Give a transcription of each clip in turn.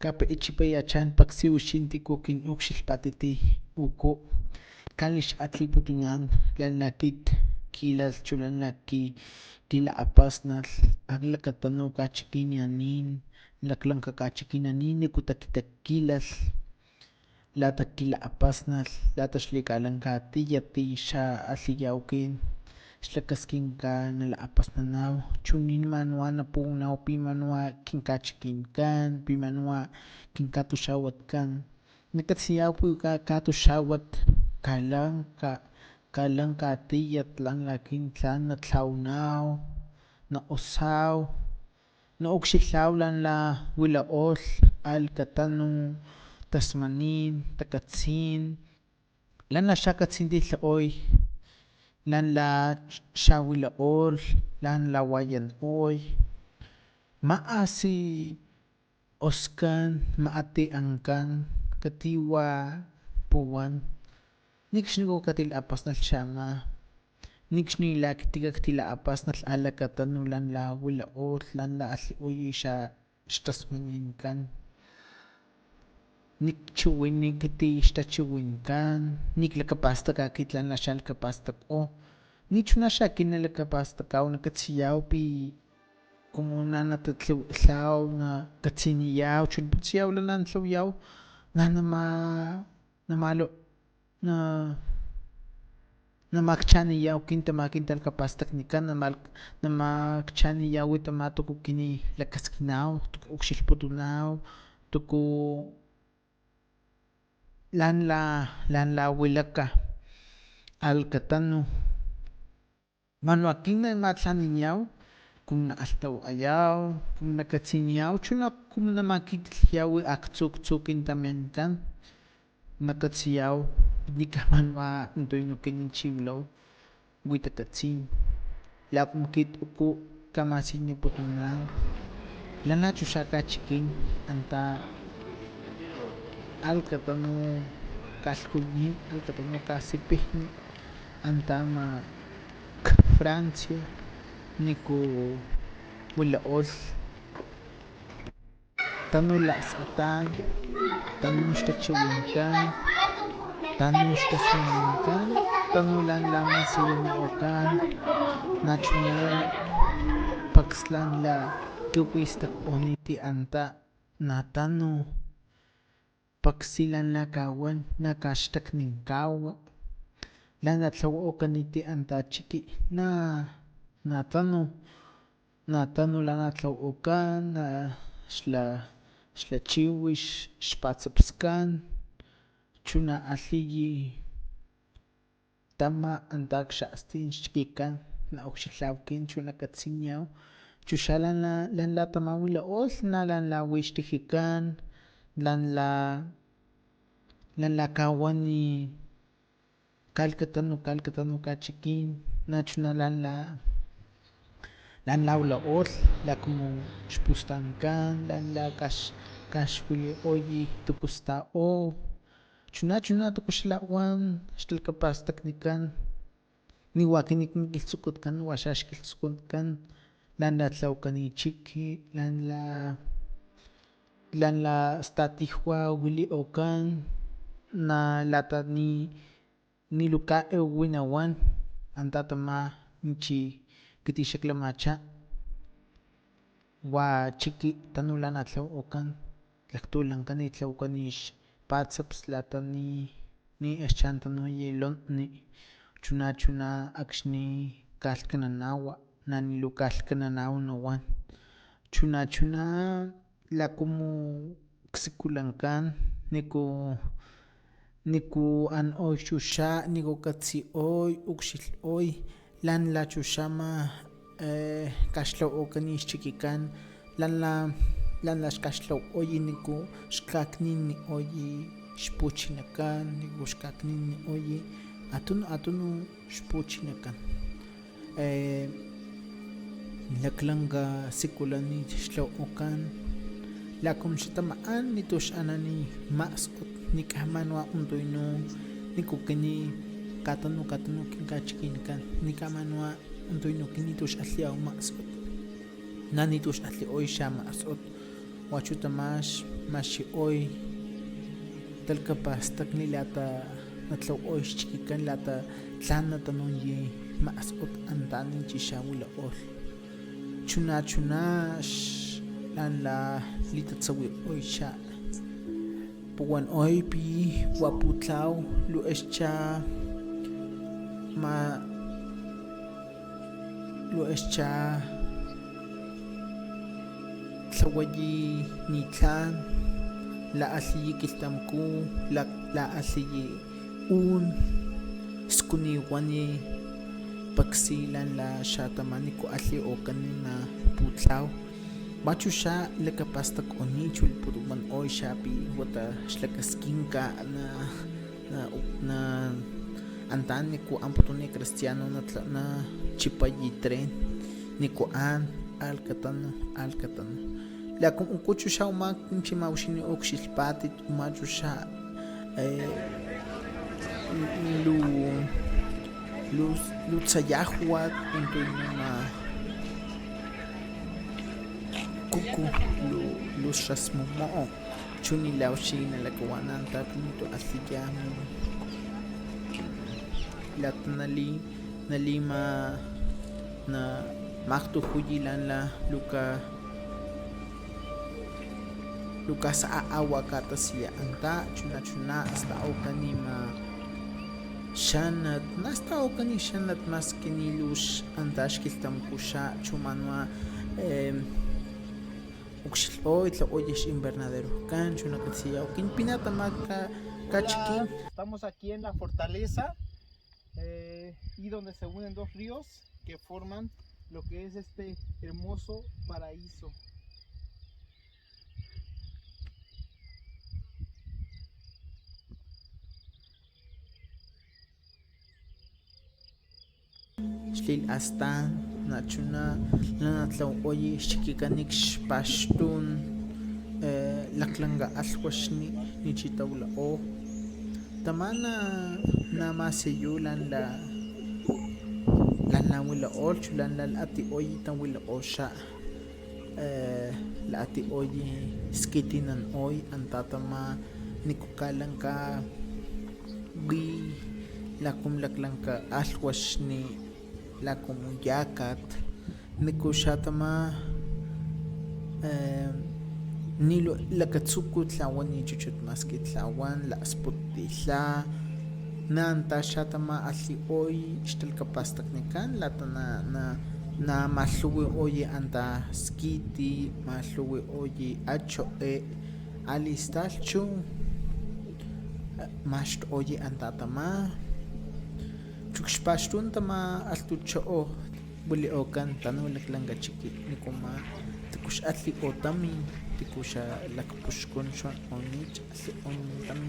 kapechipayachan paksiwixin tiku kin ukxilhpatiti uku kalixkgatliputuna lana kit kilalh chu lana kilakgapasnalh aklakatanu kachikinyanin laklanka kachikinyanin niku takilalh lata kilakgapasnalh lata xlikalanka tiyat xa alhiyaw ekin xlakaskinka nalakgapasnanaw chu nimanuan na puwanaw pimanuwa kin kachikinkan pimanuwa kin katuxawatkan nakatsiyaw katuxawat kalanka tiyat lan laki tlan na tlawanaw na kgosaw na ukxilhaw lanla wilakgolh alkatanu tasmanin takatsin lana xa katsin ti lhakgoy lanla xa wilakgolh lan la wayankgoy maasi kgoskan maati ankan katiwa puwan nikxniku katilakgapasnalh chama nikxni laktij kaktilakgapasnalh alakatunu lan la wilakgolh lan la alhiuy xtasmaninkan nikchiwini ekiti xtachiwinkan niklakapastak akit lana xa lakapastakgo nichuna xa ekin nalakapastakgaw nakatsiyaw pi kumu na natatliwatlaw na katsiniyaw chu putsiyaw lana na lhawayaw na namakchaniyaw kin tama kin talakapastaknikan namakchaniyaw tama tuku kini lakaskinaw tuku ukxilhputunaw tuku lan la wilaka alkatanu manu ekin na matlaniyaw kumu na kgalhtawakgayaw kumu na katsiniyaw chu kumu na makilhtliyaw aktsu ktsu kin tamiankan nakatsiyaw ni kamanuwa untu ekin chiwilana wi takatsin lakum kit uku kamasiniputunaw lana chu xa kachikin anta alkatunu kalhkuynin alkatunu kasipijni anta ama kfrancia niku wilakgolh tanu lakskatan tanu xtachiwinkan tanu xtasmaninkan tanu lan lamansiyunakgokan nachuna paks lan la kiwistapunitan anta na tanu paksi lan la kawan na kaxtakninkaw lan tlawakgokaniti anta chiki natanu lana tlawakgokan xla chiwix xpatsapskan chu na alhiyi tama anta kxastin xchikikan na ukxilhaw ekin chu na katsiniyaw chu xa lan la tama wilakgolh na lan la wi xtijikan lan la kawani kalkatanu kachikin nachuna lan la wilakgolh lakumu xpustankan lan la kaxwilikgoy tupustao chuna tuku xala wan xtalakapastaknikan ni wa ekin kilhtsukutkan waxa xkilhtsukutkan lan la tlawakani chiki lan la statujwa wilikgokan na lata ni lu kakiwi nawan anta tama chi ekiti xaklamacha wa chiki tanu lana tlawakgokan laktulankani tlawakani xpatsaps lata ni axchan tanuyi lonkgni chuna akxni kalhkananawa nani lu kalhkananaw nawan chuna lakumu ksikulankan niku an oy xuxa niku katsioy ukxilhoy lan la chuxa ama kaxtlawakgokani xchikikan lan la xkaxtlawakgoy niku xkakninioy xpuchinakan niku xkakninioy atunu xpuchinakan laklanka sikulanit xtlawakgokan lakumu xa tamaan nitux anani maskgot nikamanuwa untuno niku kini katanu kin kachikinkan nikamanuwa untuno ekin nitux alhiyaw maskgot na nitux alhioy xa maskgot wachuta mashi hoy talkapastak ni lata natlaw hoy chikikan lata tlana tanon ye mas ot antani chishawila ol chuna lan la litatsawi hoy sha puwan hoy pi waputlaw lu escha ma lu escha tlawayi nitlan la asliyi kiltamku la asliyi skuniwani paksilan la shatamani ko asli o kanina putlaw machusha lakapastak onichul puruman oy shapi wata shlakaskinka na antani ko amputoni cristiano na chipayi tren niko alkatano la kum ukuchusha uma kimchi maushini okshilpati umachusha lu tsayahwa unto na kuku lu shasmumo chuni laushi na lakawanan tapinto asiyamu nalima na makto huyilan la luka sa aawa kata siya anta chuna hasta okanima shanat nasta okani shanat mas kinilus antash kiltamkusha chumanwa ukshil hoy tla oyesh invernadero kan chuna katsiya okin pinata maka kachikin. Estamos aquí en la fortaleza y donde se unen dos ríos que forman lo que es este hermoso paraíso. Shlil astan nachuna lanatlaw oye shikikanik shpashtun laklanga alwashni nichitawla o tamana namaseyulan la wila ol chulan la ati oyi tan wila osha la ati oyi skitinan oy antatama nikukalanka wi lakum laklanka alwashni lakum yakat nikushatama nilo lakatsuku tlawan ni chuchut maski tlawan la sputila nanta shatama asli hoy shtalkapastaknikan lata na mahluwi oye anta skiti mahluwi oye acho alistalchu masht oye antatama chukshpashtun tama altucho buli okan tanulaklanga chiki nikuma tikush atli otami tikusha lakpushkun shon onich asli ontam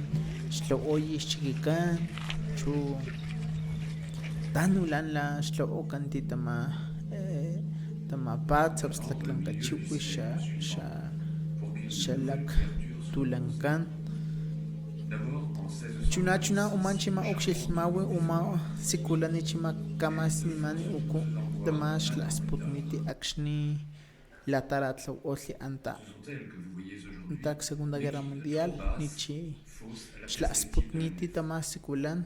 shlo oye chikikan chu tanulan la shlo okan titama tama patsabs laklanga chiwi shalak tulankan chuna umanchima okshilmawi uma sikulanichima kamasnimani uku tamash la sputniti akshni la taratlaw otli anta Segunda Guerra Mundial nichi shla sputniti tamas sikulan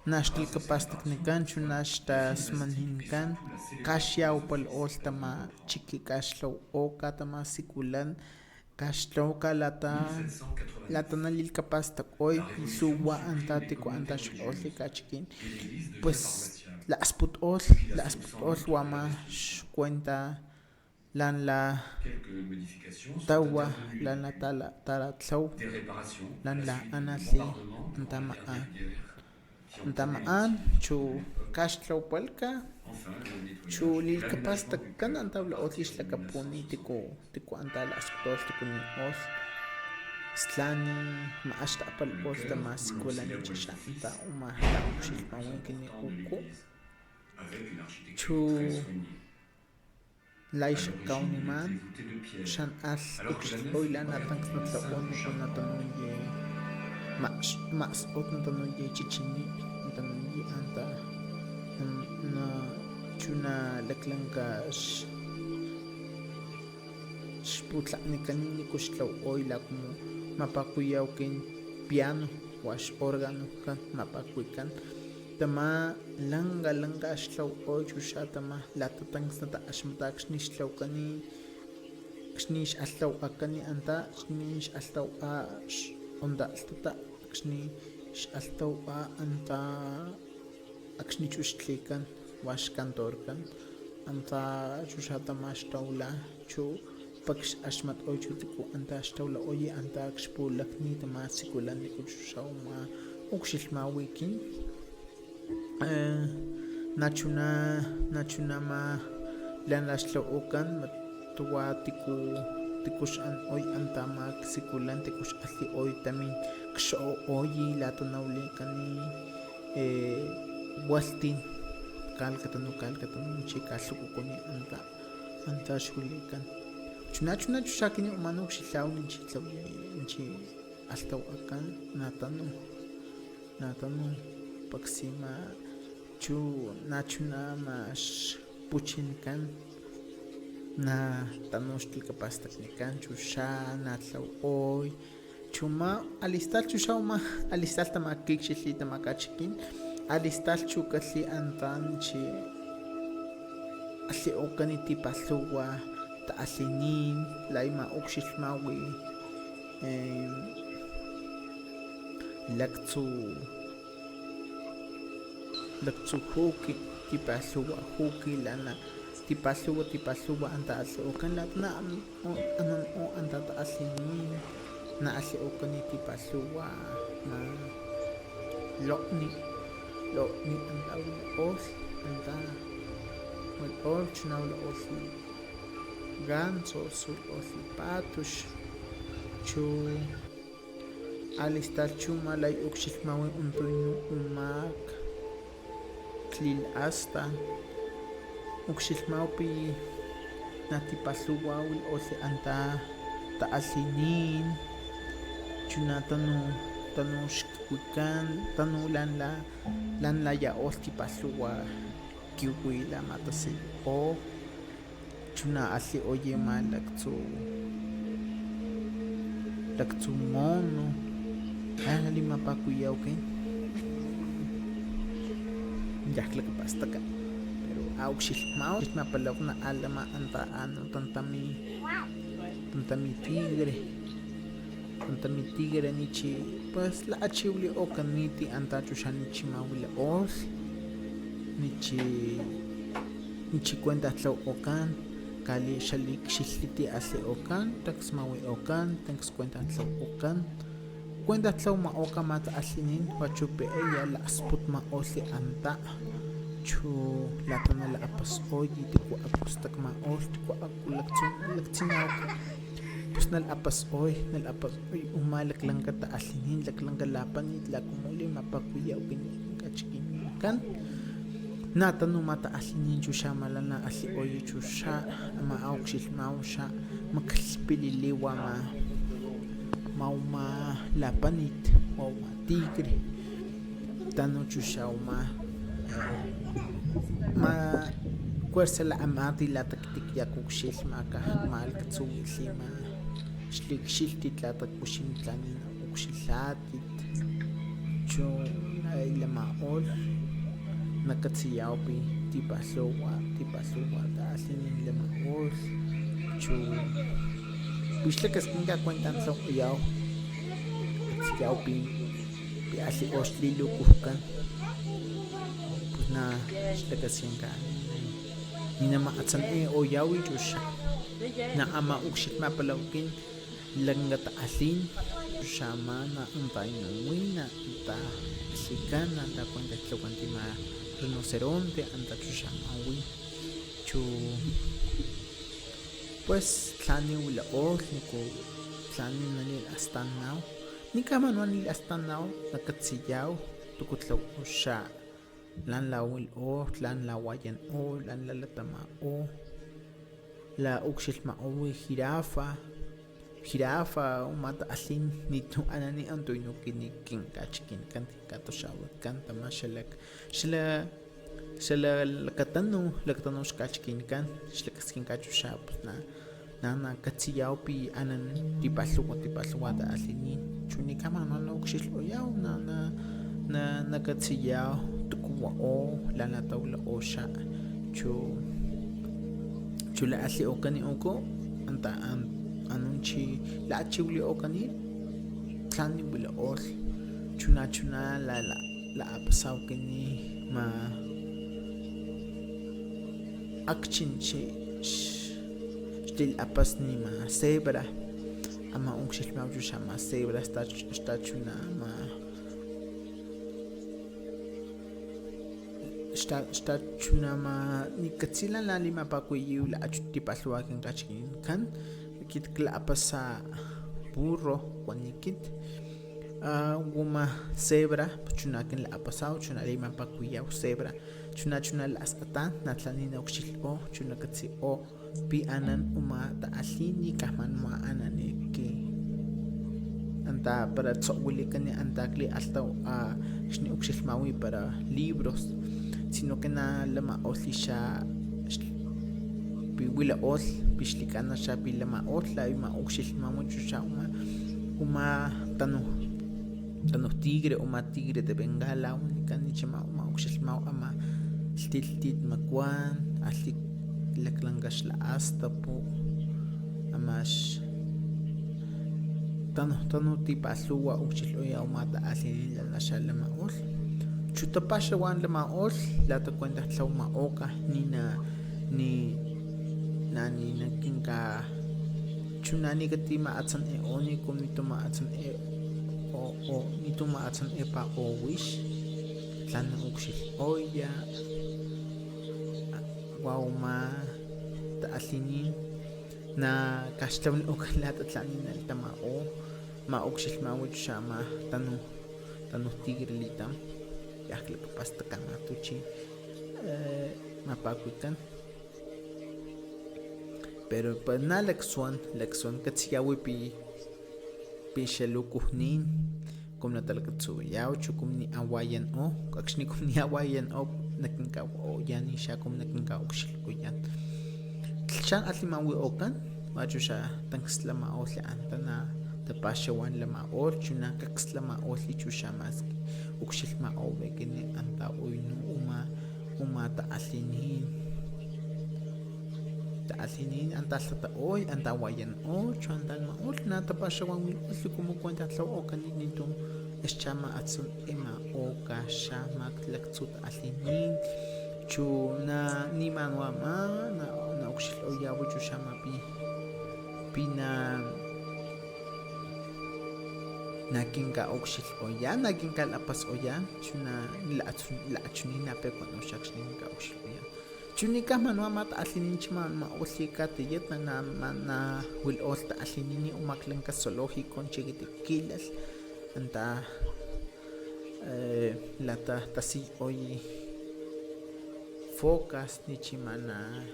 nashtilkapastaknikan chunashta smanhinkan kashyaw pal ol tama chiki kashlaw oka tama sikulan kashlawka lata nalilkapastak hoy suwa antatiko antashul otli kachikin pues la sput ol wama cuenta lan la tawa lan la taratlaw lan la anatli antamaan chu kashtlaw palka chu lilkapastak kan antabla otli xlakapuni tiku antala sput tiku ni ol slani maashta apal ol tama sikulani chisha anta umahla ukshilmawenkini uku chu laisha kauniman shan al ukshilboylan atanks natlaoni kunatanuye mas otnatanuye chichini natanuye anta na chuna laklanka xputlaqnikan nikuxtlawo'oy como mapakuyaw ken piano wax órgano kan mapakuikan tama lanka axtlawo'oy chuxa tama latatanks nata'axmatak xnixtlawakani xnixalhtawakani anta xnixalhtawa x'ondalhtata xnixalhtawa anta akxnichuxtlikan wax cantorkan anta chuxa tama xtawla chu pakx axmat'oy chu tiku anta xtawla'oyi anta xpulakni tama sikulan tiku chuxa uma ukxilhmawikin nachuna ma lan laxtlawakan tuwa tiku x'an oy anta ma sikulan tiku x'alhi oy tamin kxo'oyi latanawlikani waltin kalkatanu chi kalhukukuni anta xwilikan chuna chuxa kini umana ukxilhaw ninchi alhtawakan natanu paksima chu nachuna max puchinkan na tanu xtilkapastaknikan chuxa natlawo'oy chuma alistal chuxa uma alistal tama kikxilhi tama kachikin alistal chu kalhi antan chi alhi'okani tipalhuwa ta'alhinin laima ukxilhmawi laktsu juki tipalhuwa juki lana tipalhuwa anta alhi'okan latna anan'o anta ta'alhinin na alhi'okani tipalhuwa na lo'ni anta wil'ol anta wil'ol chuna wil'ol gansos wil'ol patux chu alistal chu malay ukxilhmawi untuynu umak tlil astan ukxilhmawpi natipalhuwa wil'ol anta ta'alhinin chuna tanu xkuikan tanu lan la ya'ol tipalhuwa kiwila matasilh'o chuna alhi'oyi ma laktsu mono ali mapakuyaw ken yaklakapastaka pero ukxilhmaw xmapalaw na alama anta ano tantami tigre nichi pues la achiwli okaniti anta chuxa nichimawila'ol nichi cuenta tlawo'okan kali xalik xilhiti alhi'okan taksmawi'okan tanks cuenta tlawo'okan cuenta tlawma'oka mata'alhinin wachupe'eya la'sput ma'olli anta chu latana la'apas'oyi tiku akustakma'ol tiku laktsinaw pues nal'apas'oy uma laklanka ta'alhinin laklanka lapanit lakumuli mapakuyaw kachikinikan natanu mata'alhinin chuxa malana alhi'oyi chuxa ama ukxilhmaw xa maklhpililiwa mauma lapanit mauma tigre tanu chuxa uma ma kuersa la amati la taktikyak ukxilhmaka malktsuwilhi ma xlikxilhtit la takpuxin tlanin ukxilhatit chu lama'ol nakatsiyawpi tipalhuwa ta'alhinin lama'ol chu pixlakaskinka cuentan tlawayaw katsiyawpi pi alhi'oxlilukujkan pues na xlakaskinka ninama'atsan'e oyawi chuxa na ama ukxilhmapalawkin lanka ta'alhin xuxama na antaynawi na anta alhikan anta cuenta tlawanti ma rinoceronte anta chuxamawi chu pues tlani wila'ol niku tlani nanil'astanaw nikamanuan nil'astanaw nakatsiyaw tuku tlawo'oxa lan la wil'o tlan la wayan'o lan la latama'o la ukxilhma'owi jirafa uma ta'alhin nitu anani antuynu kinikin kachikinkan katoxawatkan tama xala lakatanu xkachikinkan xlakaskinka chuxa pues nana katsiyao pi anan tipalhuwa ta alinin chunikama no uxilhoyao na katsiyao tukuwa o lana taula osha chula alli okani oko anta anunchi la chiuli okani tlani bila ol chuna la apasao kini ma akchinchi stil apas ni ma zebra ama unkshilmau chama zebra está chuna ma está chuna ma nikatsila la lima pakuyu la achuti palwa kan kit kla apasa burro wanikit guma zebra chuna kin la apasao chuna lima pakuyau zebra chuna la asatan natlanina uxilpo chuna katsi o pi anan uma ta alini kahman ma anane ki anta para tsowili kani antakli alta xni uxilmawi para libros sino que na lama oslisha pi wila ol pixlikana xa pi lama ol la ima uxilmawi chuxa uma tanu tigre de bengala unikani chama uma uxilmaw ama stiltit makwan aslik laklangash la astapo amash tanu tipalhuwa uxilhoya umata alini la shalama ol chutapasha wan lama ol la ta cuenta tlauma oka ni kinka chunani katima atsan e oni kumnitoma atsan e o nitoma atsan e pa o wish tlana uxil oya wauma ta alinin na kashtawni okalata tlanina tama o ma uxil ma shama tanu tigre litam yakla pasta kama tuchi mapakuikan pero pues na leksuan katsiyawi pi shalukuhnin kumna talakatsuyaw chukumni awayan o kakshni kumni awayan o nakinka o yani sha kum nakinka uxil kuyan shan atlimawi okan machu sha tankslama o antana tapashawan lama o chuna kakslama o lichusha maski uxil ma o bekene anta uinu uma ta alinin anta tlata oy anta wayan o chuandan ma ol na tapashawan wil como cuenta tlaw o kaninitum eschama atsun ema o kashama tlaktsut alinin chuna ni manwa ma na uxil oyawo chushama pina nakinka uxil oya nakinka lapas oya chuna la chunina pe cuando shakshninka uxil oya chunika manwa mata alinin chima ma oslika tiyet na wil olta alinini umaklanka zoológico chiquitiquilas anta lata tasi oyi focas ni chimana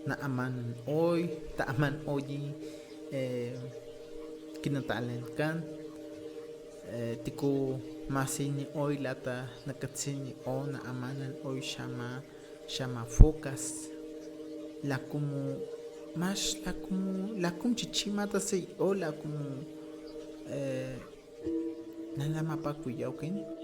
na aman oy ta aman oyi kinatalen kan tiku masini oy lata nakatsini o na amanan oy shama focas la como chichimata se o la como nala mapakuyauken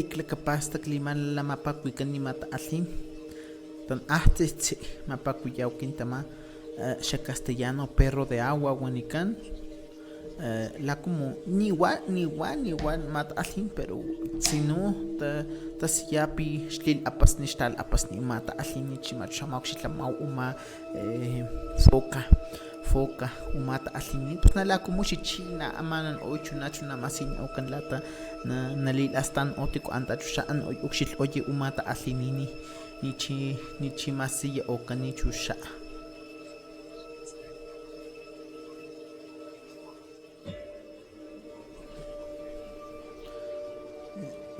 eiklakapasta kliman la mapakuikan ni mata alin tan ahtitsi mapakuyaukin tama xa castellano perro de agua wanikan la como ni igual mata alin pero sino ta siyapi shlil apas ni shtal apas ni mata alin ni chimat shamak shitlamau uma foca umata alini pues na la como chichina amanan ocho nachuna masin o kan lata na lil astan otiko anta chushaan o ukshil oye umata alinini ni chi masiya o kan ni chusha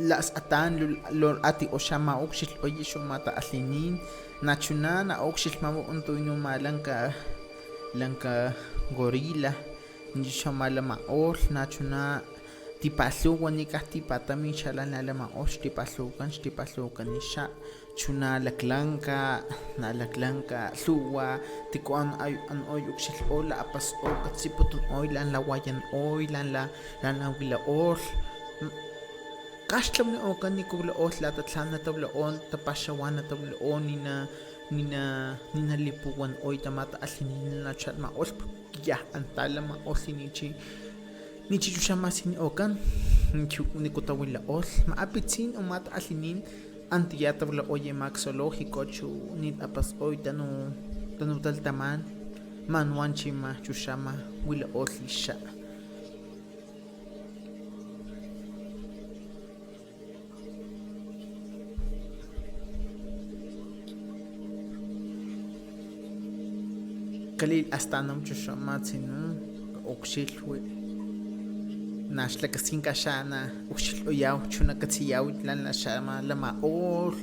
las atan lor ati oshama okshil oye shumata alinin nachuna na okshil mamu untuinu malanka lanka gorila nishamala maol nachuna tipasluwa nikah tipatami chalan la maosh tipaslukan nisha chuna laklanka na laklanka luwa tikuan ay an oy ukshil ola apas o katsiputun oy lan la wayan oy lan la wila ol Kashlam ni okan ni kubla os la tatlan na tabla on tapashawan na tabla on nina lipuwan oy tamata alinin na chat ma os ya antala ma os ni chushama sin okan ni kutawin la os ma apitsin o mata alinin antiya tabla oye max zoológico chu ni apas oy tanu taltaman manwan chima chushama wila os lisha kalil astanam chushamatsin okshilwe nashla kasin kashana okshil oyaw chuna katsiyaw lan la shama lama ol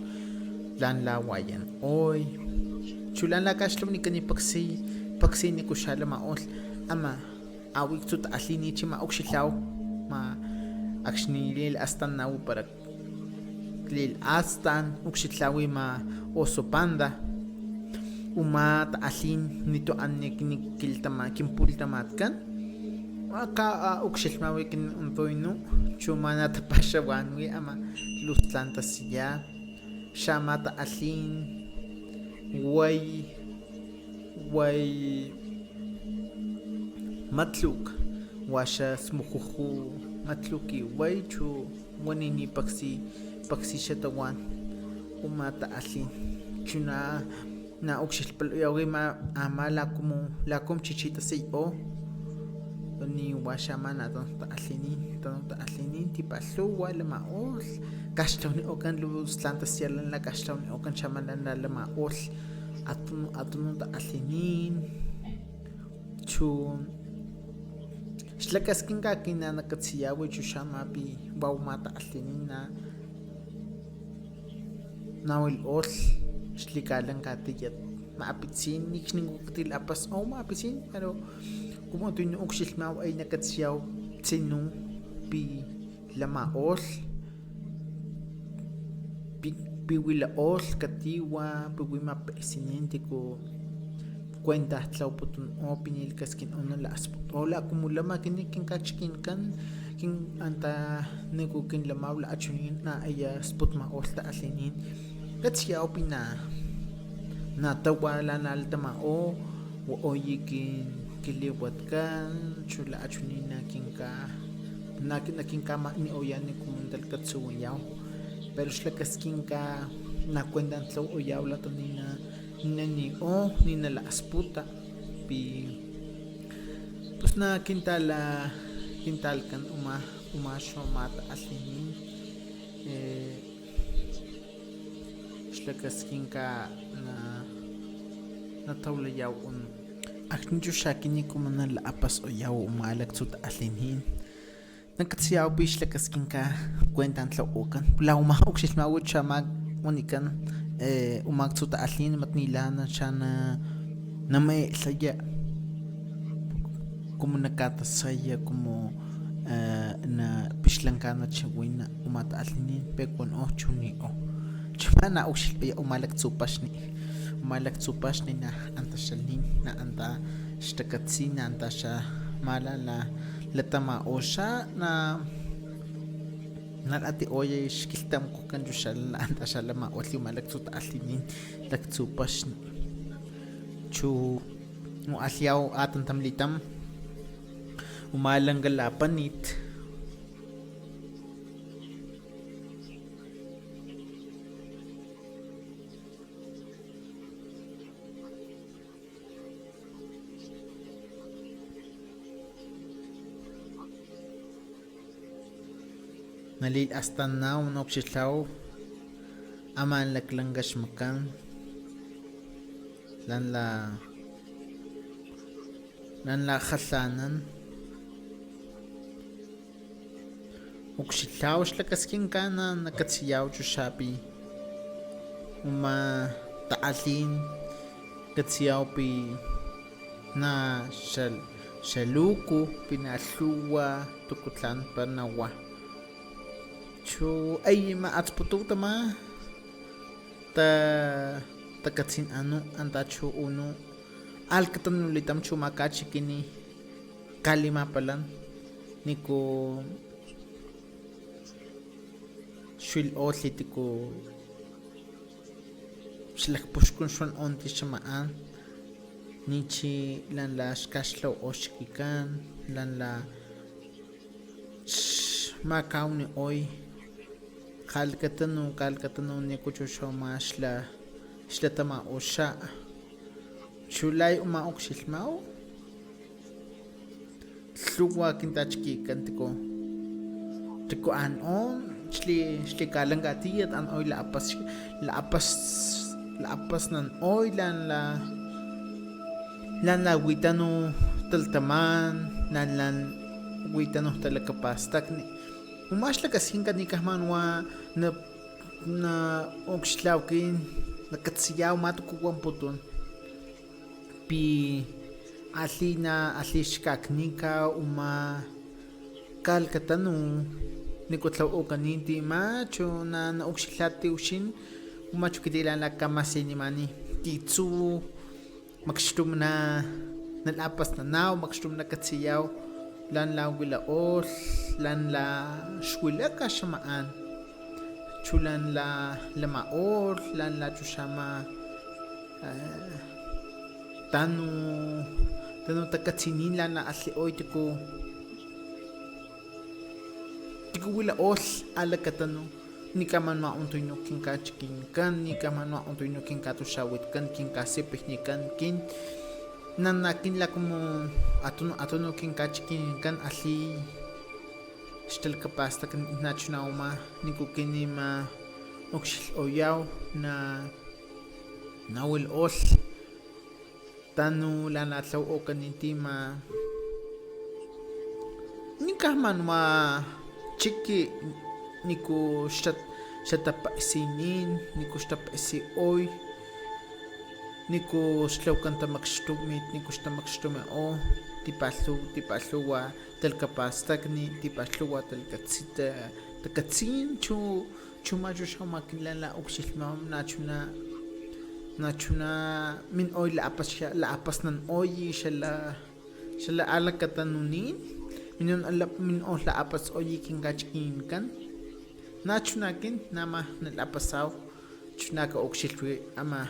lan la wayan oy chulan la kashlum ni kani paksi ni kushala ma ol ama awik tut alini chima okshilaw ma akshni lil astan naw para lil astan okshilawi ma oso panda umat alin nito anek ni kiltama kimpultamat kan aka ukshilmawi kin untoinu chumana tapashawanwi ama lustlanta siya shamata alin way matluk washa smukuhu matluki way chu wanini paksi shatawan umata alin chuna na ukshil yawi ma ama la kum chichita say o ni washama na ta alinin tipasluwa la maol kashtaw ni okan luz tlantas yalan la kashtaw ni okan chamalan la maol atun ta alinin chu shlakaskin ka kinana katsiyawi chu shama pi bawmata alinin na nawil ol slikalan katiyat maapitsin nikningutil apas o maapitsin pero como tu no ukshil maw ay nakatsiyaw tsinu pi lamaol pi wilaol katiwa pi wima presidente ko cuenta tlaw putun o pinil kaskin ono la aspot ola acumulama kinikin kachkin kan kin anta negukin lamaw la achunin na aya spot maol ta alinin katsiyaw pina natawala na altama o oyikin kiliwat kan chula achunina kinka nakinkama ni oyani kumundal katsuyaw pero shlakaskin ka nakuentan tlaw oyaw la tonina ni o nina la asputa pi pues na kintal kan uma shomata alinin shlakaskin ka na tawlayaw akni chushakini como na la apas oyaw umalak tsut alinin nakatsiyaw bi shlakaskin ka cuentan tlawokan la uma ukshilmaw chamag unikan umak tsut alin matnilana chana na may saya como nakatasaya como na pishlankana chawina umata alinin pekwan o chuni o chumana ukshil umalak tsupashni na anta shalin na anta shtakatsi na anta sha mala la tama osha na ati oye shkiltam ko kan jushal na anta shala ma otli malak tut alinin lak tsupashni chu mo asyaw atan tamlitam umalang galapanit nalil hasta na unokshitlaw aman laklangash makan lan la khasanan uxilhaw xlakaskinkana nakatsiyaw chu xapi uma ta'alin katsiyaw pi na xaluku pinalhuwa tukutlan panawa chu ay maatzpututama takatsin anu anta chu unu alkatanulitam chu makachikini kalimapalan niku xwil otli tiku xlakpuxkun xuan onti xama'an nichi lan la xkaxtlaw oxkikan lan la xmakaw ni oy kalkatanu niku chu xoma xlatama oxa chulay uma oxilmaw tluwa kintachkikan tiku anon xli kalankatiyat an oy laapas nan oy lan la witanu taltaman lan witanu talakapastakni umaxlakaskinka nikajmanwa na oxtlawkin nakatsiyaw matukuwanputun pi ali xkaknika uma kalkatanu nikutlawokanin ti macho na oxilhati uxin umacho kitilan la kamasinimani titsu makxtum na nalapas nanaw makxtum na katsiyaw lan la wilaol lan la xwilaka xama'an chulan la maol lan la chuxama tanu takatsinin lan la alli oy tiku wilaol alakatanu nikaman mauntoyno kinkachikinkan nikaman mauntoyno kinkatuxawitkan kinkasipijnikan kin nanakin la como atono kinkachikinkan alli xtalkapastak nachnauma nikukinima oxil'oyaw na wil'ol tanu lanatlawokanintima nikajmanwa chiki niku xatapa'sinin niku xtapa'si oy niku xtlawkanta makxtumit niku xtamakxtumi o tipalhuwa talkapastakni tipalhuwa takatsin chu machu xamakinlan la oxilhmam nachuna min oy laapas nan oy xala alakatanunin min on laapas oy kinkachkinkan nachunakin nama nalapasaw chunaka oxilhwi ama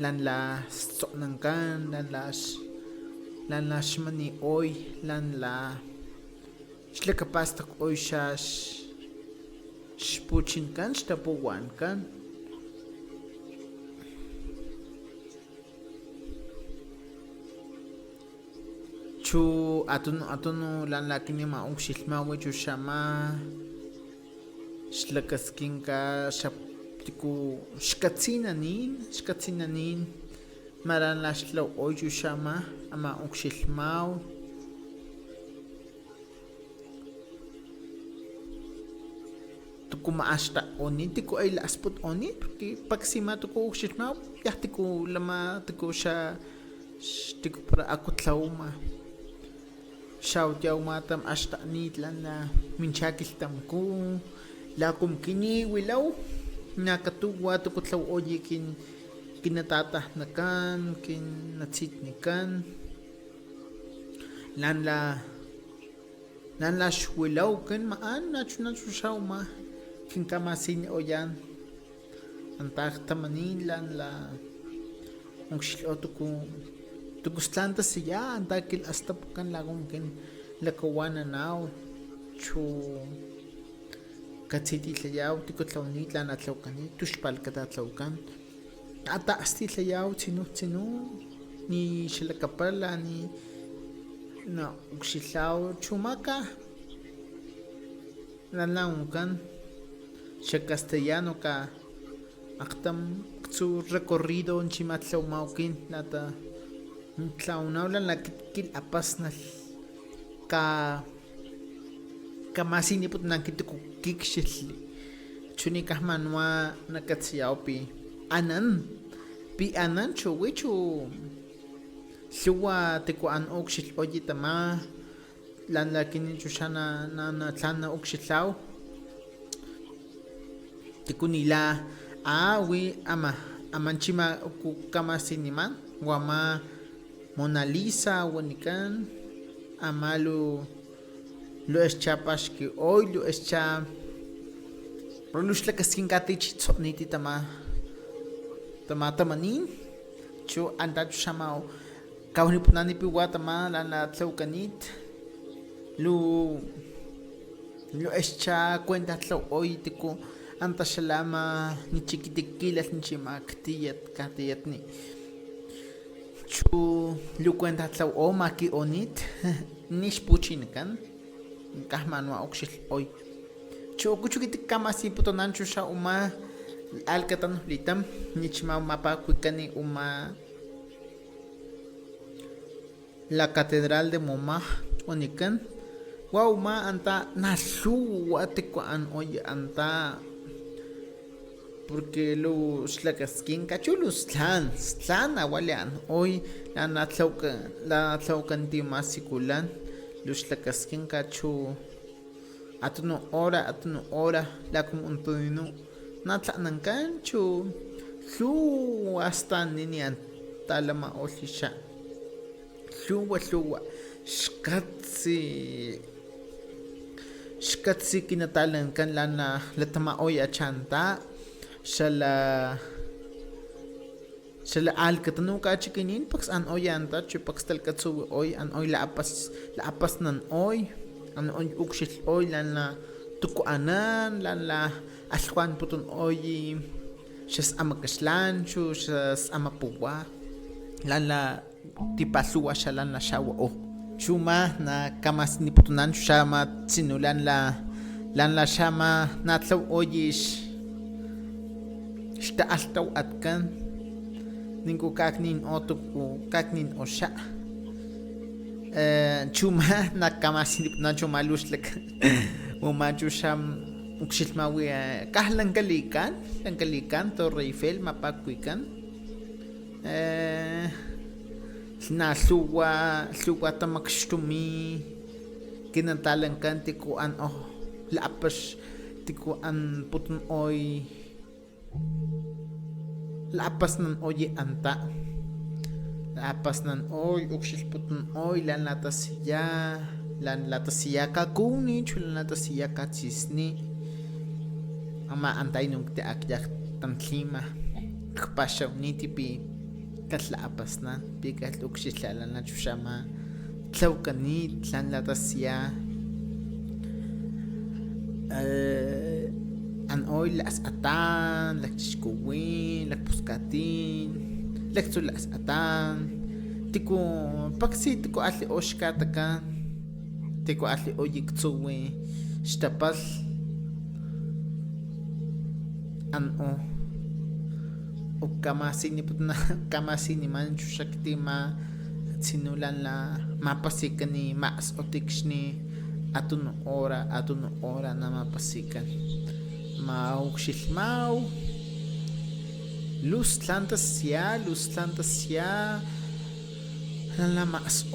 lan la so'nankan lan la xmani oy lan la xlakapastak oy xpuchinkan xtapuwankan chu atono lan la kinima oxilhmawi chu xama xlakaskinka tiku xkatsinanin maran la xtlaw oy chu xama ama oxilhmaw tuku maashta oni tiku ay laasput oni porque paksima tuku oxilhmaw yah tiku lama tiku tiku para akutlawma xawtiaw matam ashta anit lan la minchakiltamku la kumkini wilaw nakatuwa tukutlaw oye kinatatahnakan kinatsitnikan lan la xwilaw ken maan nachu xawma kinkamasin oyan antajtamanin lan la oxil'o tukustlanta siya antakil hasta pukan lagum ken lakawananaw chu katsititlayaw tikutlawnit lan atlawkanit tuxpalkatatlawkan ata'astitlayaw tsinu ni xalakapala ni na uxilhaw chumaka lanlawnkan xa castellano ka aktam tsu recorrido chimatlawmawkin lata tlawnaw lan la kitkil apasnal kamasini putunanki tikukikxitli chunikaj manua nakatsiyaw pi anan chuwichu lhuwa tikuan ukxil oyi tama lan la kinin chuxana na tlan na ukxitlaw tikunila wi amanchima kukamasiniman wama Mona Lisa wanikan amalu lo escha paxki hoy lo escha Rolushla kaskinkatich tsoniti tamanin chu antachu shamao kawnipunani piwatama la tlaukanit lu escha cuenta tlau hoy tiku anta shalama ni chiquitiquilas ni chimaktiyat katiyatni chu lu cuenta tlau o maki onit nish puchinkan kahmanwa okshil hoy chu kuchukiti kamasi putonanchu sha uma alkatan litam nichma mapa kuikani uma la catedral de Momaj onikan wauma anta nashuwa tikuan oye anta porque los lacaskin cachulus tlan awalian hoy la tlaukan timasikulan los lacaskin cachu atuno hora la comunidad natlanan cancho lu hasta nini antalama olisha luwa shkatsi kinatalan kan lana latama oy achanta shala alkatanu ka chikinin pax an oyanta chupax talkatsu oy an oy la apas nan oy an oy ukshil oy lana tukuanan lana aljuan putun oy shas amakashlanchu shas amapuwa lana tipasuwa shalana shawa o chuma na kamas ni putunan shama sinulan la shama natlaw oyish shta altaw atkan ninku kaknin otuku kaknin osha chuma na kamas ni putunan chuma luslek umachu sham ukshilmawi kahlan kalikan Torre Eiffel mapakuikan na luwa tamakstumi kinantalan kan tikuan lapas tikuan putun oy lapas nan oye anta lapas nan oy ukshil putun oy lan latasiya kakuni chulan latasiya katsisni ama antay nung te akyak tamklima kpashaw nitipi katla apas na pikat ukshitla na chushama tlaukanit tlan latasya an oy las atan lakchishkuwin lakpuskatin laktsu las atan tiku paksi tiku atli oshkatakan tiku atli oyiktsuwi shtapal an kamasini putna kamasini man chushaktima sinulan la mapasikan ni mas otikshni atun hora na mapasikan maukshilmau luz tlantasya la mas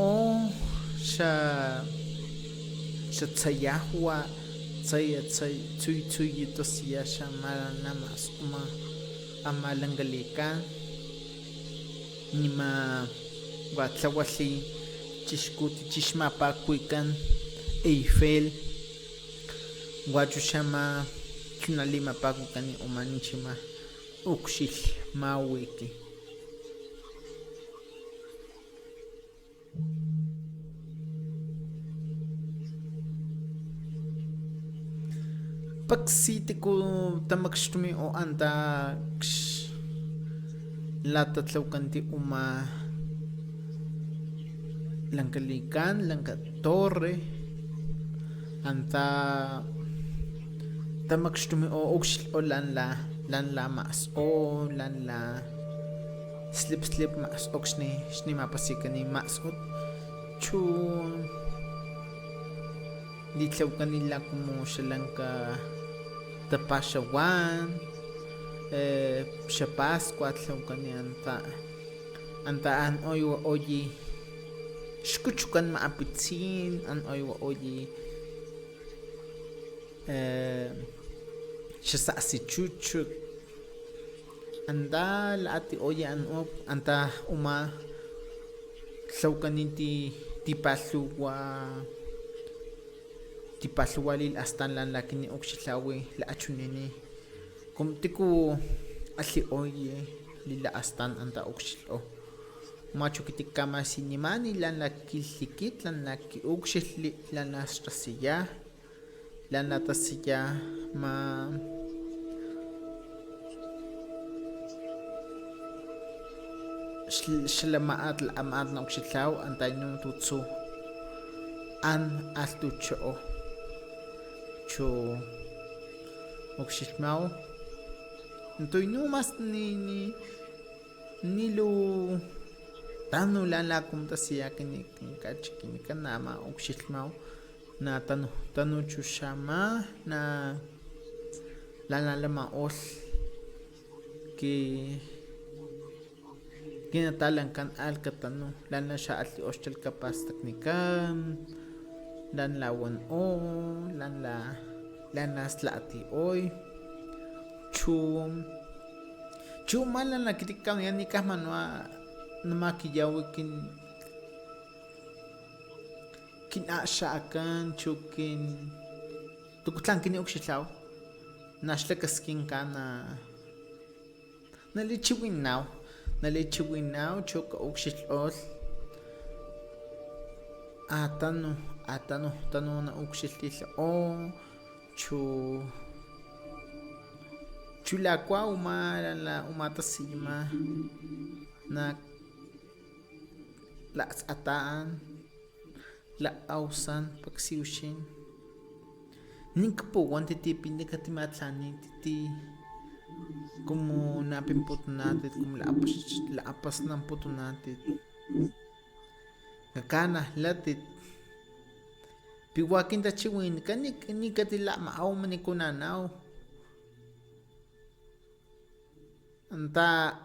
sha tsayahwa tsay tosya shamala namas amalangalikan nima watlawali chishkuti chishmapakuikan Eiffel wachushama chunalima pakukan ni umanichima ukshil mawiki paksitiku tamakstumi o anta latatlaukanti uma lankalikan lanka torre anta tamakstumi o ukshil o lan la mas o lan la slip mas okshni mapasikani mas chu litlawkanila como xalanka tapaxawan xa Pascua tlawkani anta an oywa oyi xkuchukan ma'apitzin an oywa oyi xasa'si chuchut anda la'ati oye an op anta uma tlawkani tipalhuwa lil astan lan lakini okxitlawi la'achunini como tiku alli oye lila astan anta okxil'o machu kitikamasinimanni lan la kilhikit lan la kiukxilli lan la xtasiya lan la tasiya ma xlama'at la'ama'at na okxitlaw anta inu tutsu an altucho'o chu okxilmaw entoy no mas ni lu tanu lan la kumtasiya kini kachikini kanama okxilmaw na tanu chuxama na lan la lama'ol ki kinatalankan alkatanu lan la xa'alli oxchalkapastaknikan lan la wan'o lan la sla'ati oy chu mal lan la kitikaw ya nikaj manua namakiyawi kin a'xa'akan chu tukutlan kini okxitlaw naxlakaskin kana nalichiwinaw chu ka okxil'ol tanu na okxiltilha'o chu lakua uma tasiyma na la'atz'ata'an la'awsan paksiwxin ninkapuwan titipin nikatimatlani como napinputunatit como la'apasnanputunatit kakana latit piwakin tachiwinkan nikatila'ma'aw manikunanaw anta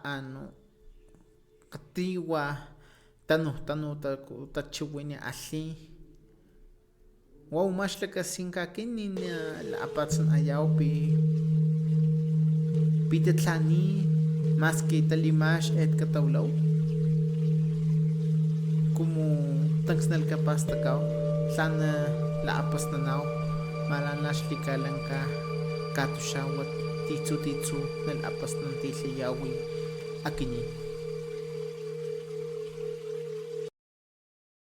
katiwa tanu tachiwini alli wow maxlakasinkakin la'apatsan ayaw pitatlani maski talimax et katawlaw como tanksnalkapastakaw tlana la'apasnanaw malanaxlikalanka katuxawat titsu nal'apasnan tilhayawi akini